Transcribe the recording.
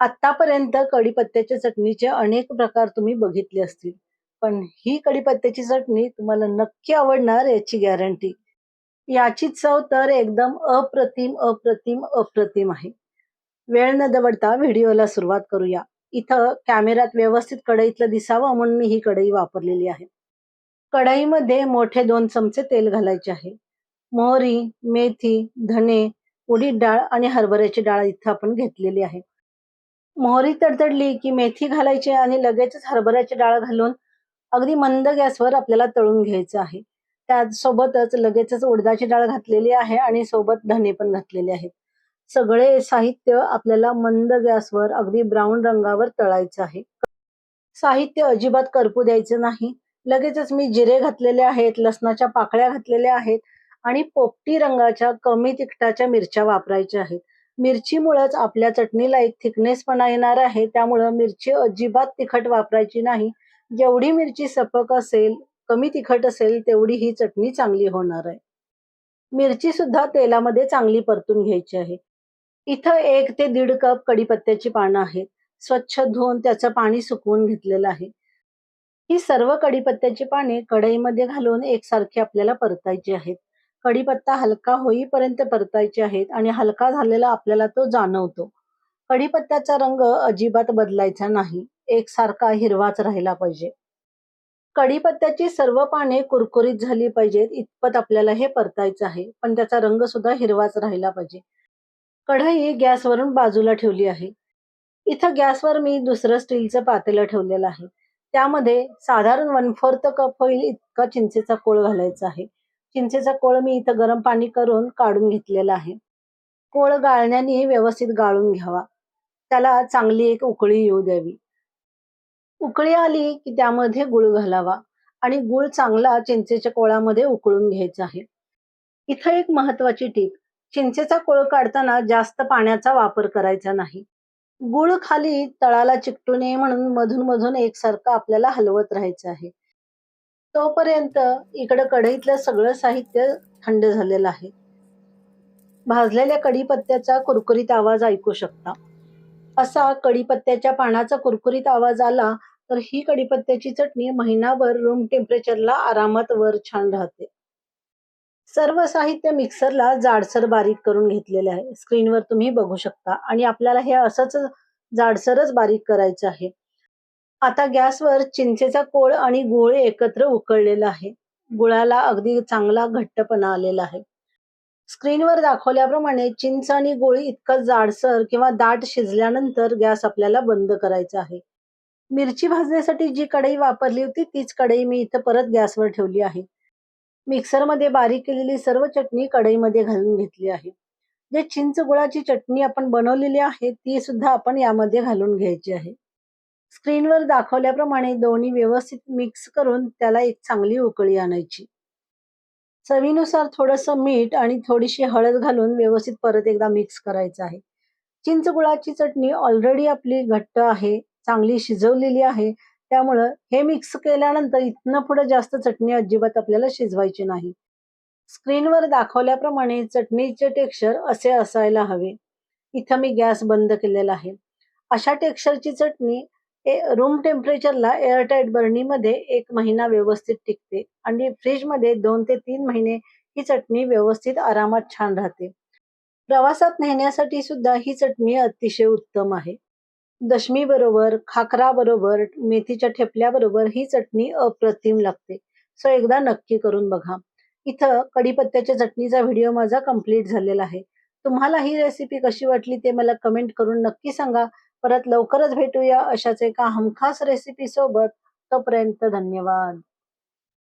आतापर्यंत कढीपत्त्याच्या चटणीचे अनेक प्रकार तुम्ही बघितले असतील. पण ही कढीपत्त्याची चटणी तुम्हाला नक्की आवडणार याची गॅरंटी. याची चव तर एकदम अप्रतिम, अप्रतिम, अप्रतिम आहे. वेळ न दवडता व्हिडिओला सुरुवात करूया. इथं कॅमेऱ्यात व्यवस्थित कढईतलं दिसावं म्हणून मी ही कढई वापरलेली आहे. कढईमध्ये मोठे 2 चमचे तेल घालायचे आहे. मोहरी, मेथी, धने, उडीद डाळ आणि हरभऱ्याची डाळ इथं आपण घेतलेली आहे. मोहरी तडतडली की मेथी घालायची आणि लगेचच हरभऱ्याची डाळ घालून अगदी मंद गॅसवर आपल्याला तळून घ्यायचं आहे. त्यासोबतच लगेचच उडदाची डाळ घातलेली आहे आणि सोबत धने पण घातलेले आहेत. सगळे साहित्य आपल्याला मंद गॅसवर अगदी ब्राऊन रंगावर तळायचं आहे. साहित्य अजिबात करपू द्यायचं नाही. लगेचच मी जिरे घातलेले आहेत, लसणाच्या पाकळ्या घातलेल्या आहेत आणि पोपटी रंगाच्या कमी तिखटाच्या मिरच्या वापरायच्या आहेत. मिरचीमुळेच आपल्या चटणीला एक थिकनेसपणा येणार आहे. त्यामुळं मिरची अजिबात तिखट वापरायची नाही. जेवढी मिरची सपक असेल, कमी तिखट असेल, तेवढी ही चटणी चांगली होणार आहे. मिरची सुद्धा तेलामध्ये चांगली परतून घ्यायची आहे. इथं 1 ते 1.5 कप कढीपत्त्याची पानं आहेत. स्वच्छ धुवून त्याचं पाणी सुकवून घेतलेलं आहे. ही सर्व कढीपत्त्याची पाने कढईमध्ये घालून एकसारखी आपल्याला परतायची आहेत. कढीपत्ता हलका होईपर्यंत परतायचे आहेत आणि हलका झालेला आपल्याला तो जाणवतो. कढीपत्त्याचा रंग अजिबात बदलायचा नाही. एकसारखा हिरवाच राहिला पाहिजे. कढीपत्त्याची सर्व पाने कुरकुरीत झाली पाहिजेत इतपत आपल्याला हे परतायचं आहे. पण त्याचा रंग सुद्धा हिरवाच राहिला पाहिजे. कढई गॅसवरून बाजूला ठेवली आहे. इथं गॅसवर मी दुसरं स्टीलचं पातेलं ठेवलेलं आहे. त्यामध्ये साधारण 1/4 कप होईल इतका चिंचेचा कोळ घालायचा आहे. चिंचेचा कोळ मी इथं गरम पाणी करून काढून घेतलेला आहे. कोळ गाळण्याने व्यवस्थित गाळून घ्यावा. त्याला चांगली एक उकळी येऊ द्यावी. उकळी आली की त्यामध्ये गूळ घालावा आणि गूळ चांगला चिंचेच्या कोळामध्ये उकळून घ्यायचा आहे. इथं एक महत्वाची टीप, चिंचेचा कोळ काढताना जास्त पाण्याचा वापर करायचा नाही. गूळ खाली तळाला चिकटू नये म्हणून मधून-मधून एकसारखं आपल्याला हलवत राहायचं आहे. तोपर्यंत इकडं कढईतलं सगळं साहित्य थंड झालेलं आहे. भाजलेल्या कढीपत्त्याचा कुरकुरीत आवाज ऐकू शकता. असा कढीपत्त्याच्या पानाचा कुरकुरीत आवाज आला, तर ही कढीपत्त्याची चटणी महिनाभर रूम टेम्परेचरला आरामात वर छान राहते. सर्व साहित्य मिक्सरला जाडसर बारीक करून घेतलेले आहे. स्क्रीनवर तुम्ही बघू शकता आणि आपल्याला हे असंच जाडसरच बारीक करायचं आहे. आता गॅसवर चिंचेचा कोळ आणि गूळ एकत्र उकळलेला आहे. गुळाला अगदी चांगला घट्टपणा आलेला आहे. स्क्रीनवर दाखवल्याप्रमाणे चिंच आणि गूळ इतकं जाडसर किंवा दाट शिजल्यानंतर गॅस आपल्याला बंद करायचा आहे. मिरची भाजण्यासाठी जी कढई वापरली होती तीच कढई मी इथं परत गॅसवर ठेवली आहे. मिक्सरमध्ये बारीक केलेली सर्व चटणी कढईमध्ये घालून घेतली आहे. जे चिंच गुळाची चटणी आपण बनवलेली आहे ती सुद्धा आपण यामध्ये घालून घ्यायची आहे. स्क्रीनवर दाखवल्याप्रमाणे दोन्ही व्यवस्थित मिक्स करून त्याला एक चांगली उकळी आणायची. चवीनुसार थोडंसं मीठ आणि थोडीशी हळद घालून व्यवस्थित परत एकदा मिक्स करायचं आहे. चिंच गुळाची चटणी ऑलरेडी आपली घट्ट आहे, चांगली शिजवलेली आहे. त्यामुळं हे मिक्स केल्यानंतर इथनं पुढे जास्त चटणी अजिबात आपल्याला शिजवायची नाही. स्क्रीनवर दाखवल्याप्रमाणे चटणीचे टेक्स्चर असे असायला हवे. इथं मी गॅस बंद केलेला आहे. अशा टेक्स्चरची चटणी रूम टेम्परेचरला एअरटाईट बरणीमध्ये 1 महिना व्यवस्थित टिकते आणि फ्रिजमध्ये 2 ते 3 महिने ही चटणी व्यवस्थित आरामात छान राहते. प्रवासात नेण्यासाठी सुद्धा ही चटणी अतिशय उत्तम आहे. दशमी बरोबर, खाकरा बरोबर, मेथीच्या ठेपल्याबरोबर ही चटणी अप्रतिम लागते. सो एकदा नक्की करून बघा. इथं कढीपत्त्याच्या चटणीचा व्हिडिओ माझा कंप्लीट झालेला आहे. तुम्हाला ही रेसिपी कशी वाटली ते मला कमेंट करून नक्की सांगा. परत लवकरच भेटूया अशाच एका हमखास रेसिपी सोबत. तोपर्यंत धन्यवाद.